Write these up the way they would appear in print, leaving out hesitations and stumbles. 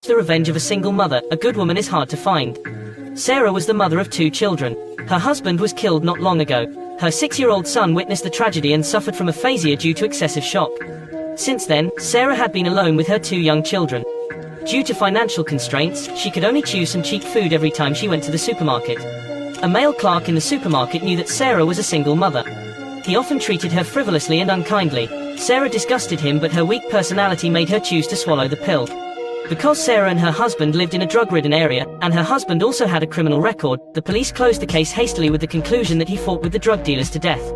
The revenge of a single mother, a good woman is hard to find. Sarah was the mother of 2 children. Her husband was killed not long ago. Her 6-year-old son witnessed the tragedy and suffered from aphasia due to excessive shock. Since then, Sarah had been alone with her 2 young children. Due to financial constraints, she could only choose some cheap food every time she went to the supermarket. A male clerk in the supermarket knew that Sarah was a single mother. He often treated her frivolously and unkindly. Sarah disgusted him, but her weak personality made her choose to swallow the pill. Because Sarah and her husband lived in a drug-ridden area, and her husband also had a criminal record, the police closed the case hastily with the conclusion that he fought with the drug dealers to death.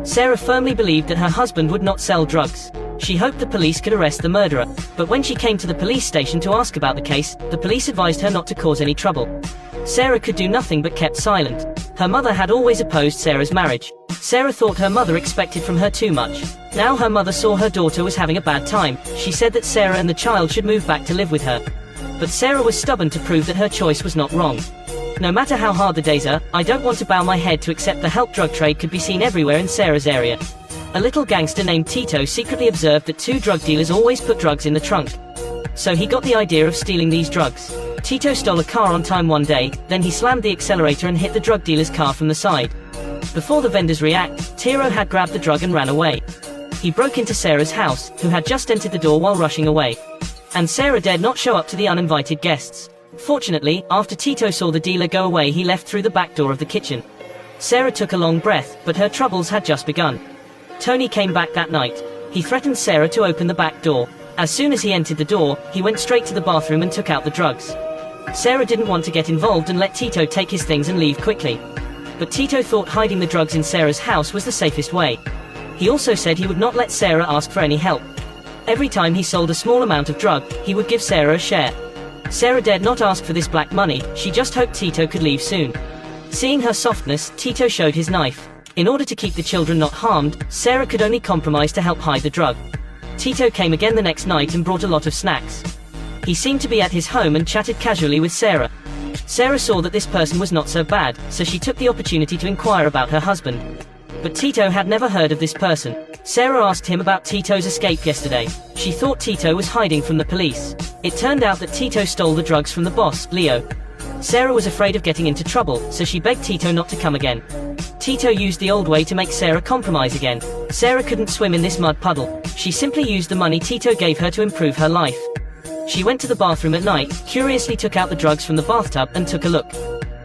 Sarah firmly believed that her husband would not sell drugs. She hoped the police could arrest the murderer, but when she came to the police station to ask about the case, the police advised her not to cause any trouble. Sarah could do nothing but kept silent. Her mother had always opposed Sarah's marriage. Sarah thought her mother expected from her too much. Now her mother saw her daughter was having a bad time. She said that Sarah and the child should move back to live with her. But Sarah was stubborn to prove that her choice was not wrong. No matter how hard the days are, I don't want to bow my head to accept the help drug trade could be seen everywhere in Sarah's area. A little gangster named Tito secretly observed that 2 drug dealers always put drugs in the trunk. So he got the idea of stealing these drugs. Tito stole a car on time one day, then he slammed the accelerator and hit the drug dealer's car from the side. Before the vendors react, Tito had grabbed the drug and ran away. He broke into Sarah's house, who had just entered the door while rushing away. And Sarah dared not show up to the uninvited guests. Fortunately, after Tito saw the dealer go away, he left through the back door of the kitchen. Sarah took a long breath, but her troubles had just begun. Tony came back that night. He threatened Sarah to open the back door. As soon as he entered the door, he went straight to the bathroom and took out the drugs. Sarah didn't want to get involved and let Tito take his things and leave quickly. But Tito thought hiding the drugs in Sarah's house was the safest way. He also said he would not let Sarah ask for any help. Every time he sold a small amount of drug, he would give Sarah a share. Sarah dared not ask for this black money, she just hoped Tito could leave soon. Seeing her softness, Tito showed his knife. In order to keep the children not harmed, Sarah could only compromise to help hide the drug. Tito came again the next night and brought a lot of snacks. He seemed to be at his home and chatted casually with Sarah. Sarah saw that this person was not so bad, so she took the opportunity to inquire about her husband. But Tito had never heard of this person. Sarah asked him about Tito's escape yesterday. She thought Tito was hiding from the police. It turned out that Tito stole the drugs from the boss, Leo. Sarah was afraid of getting into trouble, so she begged Tito not to come again. Tito used the old way to make Sarah compromise again. Sarah couldn't swim in this mud puddle. She simply used the money Tito gave her to improve her life. She went to the bathroom at night, curiously took out the drugs from the bathtub and took a look.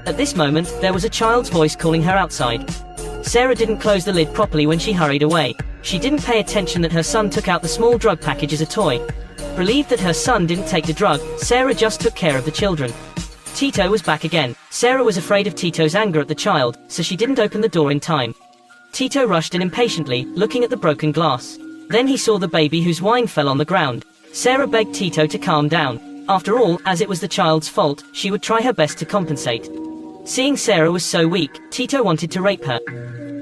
At this moment, there was a child's voice calling her outside. Sarah didn't close the lid properly when she hurried away. She didn't pay attention that her son took out the small drug package as a toy. Relieved that her son didn't take the drug, Sarah just took care of the children. Tito was back again. Sarah was afraid of Tito's anger at the child, so she didn't open the door in time. Tito rushed in impatiently, looking at the broken glass. Then he saw the baby whose wine fell on the ground. Sarah begged Tito to calm down. After all, as it was the child's fault, she would try her best to compensate. Seeing Sarah was so weak, Tito wanted to rape her.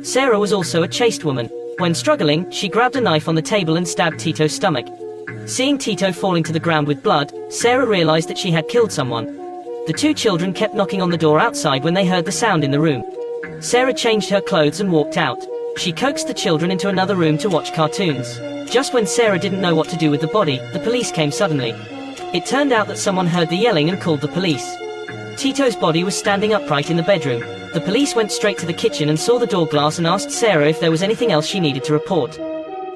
Sarah was also a chaste woman. When struggling, she grabbed a knife on the table and stabbed Tito's stomach. Seeing Tito falling to the ground with blood, Sarah realized that she had killed someone. The 2 children kept knocking on the door outside when they heard the sound in the room. Sarah changed her clothes and walked out. She coaxed the children into another room to watch cartoons. Just when Sarah didn't know what to do with the body, the police came suddenly. It turned out that someone heard the yelling and called the police. Tito's body was standing upright in the bedroom. The police went straight to the kitchen and saw the door glass and asked Sarah if there was anything else she needed to report.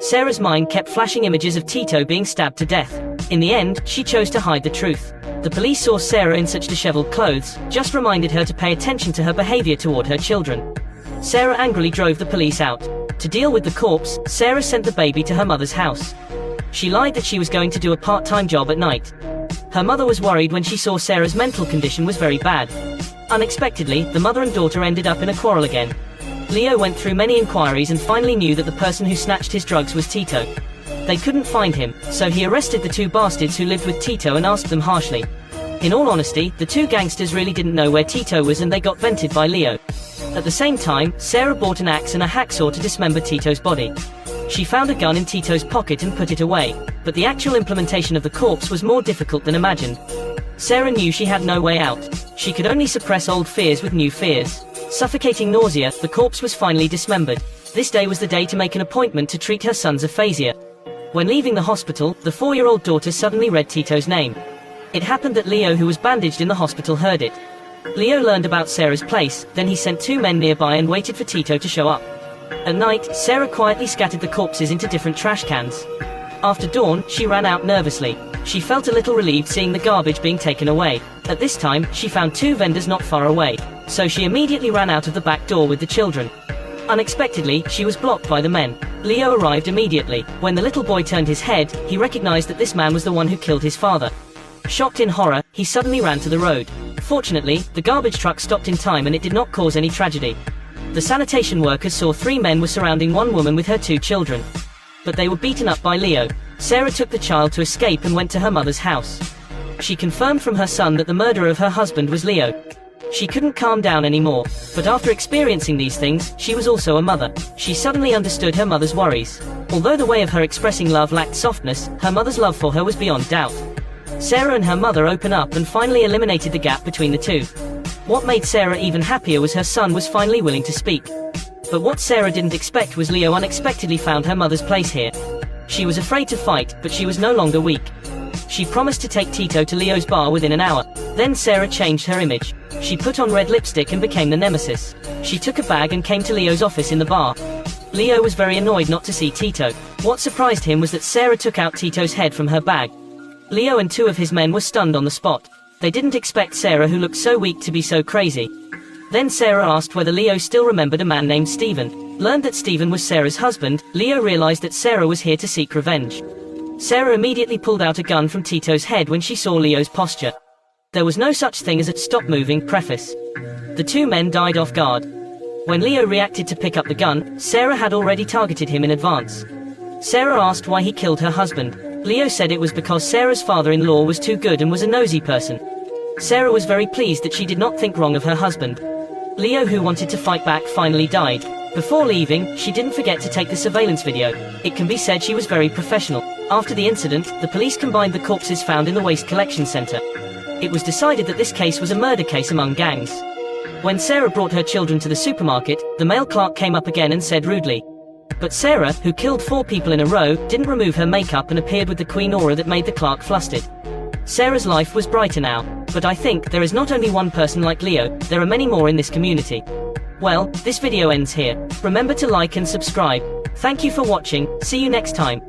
Sarah's mind kept flashing images of Tito being stabbed to death. In the end, she chose to hide the truth. The police saw Sarah in such disheveled clothes, just reminded her to pay attention to her behavior toward her children. Sarah angrily drove the police out. To deal with the corpse, Sarah sent the baby to her mother's house. She lied that she was going to do a part-time job at night. Her mother was worried when she saw Sarah's mental condition was very bad. Unexpectedly, the mother and daughter ended up in a quarrel again. Leo went through many inquiries and finally knew that the person who snatched his drugs was Tito. They couldn't find him, so he arrested the 2 bastards who lived with Tito and asked them harshly. In all honesty, the 2 gangsters really didn't know where Tito was and they got vented by Leo. At the same time, Sarah bought an axe and a hacksaw to dismember Tito's body. She found a gun in Tito's pocket and put it away, but the actual implementation of the corpse was more difficult than imagined. Sarah knew she had no way out. She could only suppress old fears with new fears. Suffocating nausea, the corpse was finally dismembered. This day was the day to make an appointment to treat her son's aphasia. When leaving the hospital, the 4-year-old daughter suddenly read Tito's name. It happened that Leo, who was bandaged in the hospital, heard it. Leo learned about Sarah's place, then he sent 2 men nearby and waited for Tito to show up. At night, Sarah quietly scattered the corpses into different trash cans. After dawn, she ran out nervously. She felt a little relieved seeing the garbage being taken away. At this time, she found 2 vendors not far away, so she immediately ran out of the back door with the children. Unexpectedly, she was blocked by the men. Leo arrived immediately. When the little boy turned his head, he recognized that this man was the one who killed his father. Shocked in horror, he suddenly ran to the road. Fortunately, the garbage truck stopped in time and it did not cause any tragedy. The sanitation workers saw 3 men were surrounding one woman with her 2 children. But they were beaten up by Leo. Sarah took the child to escape and went to her mother's house. She confirmed from her son that the murderer of her husband was Leo. She couldn't calm down anymore, but after experiencing these things, she was also a mother. She suddenly understood her mother's worries. Although the way of her expressing love lacked softness, her mother's love for her was beyond doubt. Sarah and her mother open up and finally eliminated the gap between the two. What made Sarah even happier was her son was finally willing to speak. But what Sarah didn't expect was Leo unexpectedly found her mother's place here. She was afraid to fight, but she was no longer weak. She promised to take Tito to Leo's bar within an hour. Then Sarah changed her image. She put on red lipstick and became the nemesis. She took a bag and came to Leo's office in the bar. Leo was very annoyed not to see Tito. What surprised him was that Sarah took out Tito's head from her bag. Leo and 2 of his men were stunned on the spot. They didn't expect Sarah, who looked so weak, to be so crazy. Then Sarah asked whether Leo still remembered a man named Stephen. Learned that Stephen was Sarah's husband, Leo realized that Sarah was here to seek revenge. Sarah immediately pulled out a gun from Tito's head when she saw Leo's posture. There was no such thing as a stop moving preface. The 2 men died off guard. When Leo reacted to pick up the gun, Sarah had already targeted him in advance. Sarah asked why he killed her husband. Leo said it was because Sarah's father-in-law was too good and was a nosy person. Sarah was very pleased that she did not think wrong of her husband. Leo, who wanted to fight back, finally died. Before leaving, she didn't forget to take the surveillance video. It can be said she was very professional. After the incident, the police combined the corpses found in the waste collection center. It was decided that this case was a murder case among gangs. When Sarah brought her children to the supermarket, the male clerk came up again and said rudely. But Sarah, who killed 4 people in a row, didn't remove her makeup and appeared with the queen aura that made the clerk flustered. Sarah's life was brighter now. But I think there is not only one person like Leo, there are many more in this community. Well, this video ends here. Remember to like and subscribe. Thank you for watching, see you next time.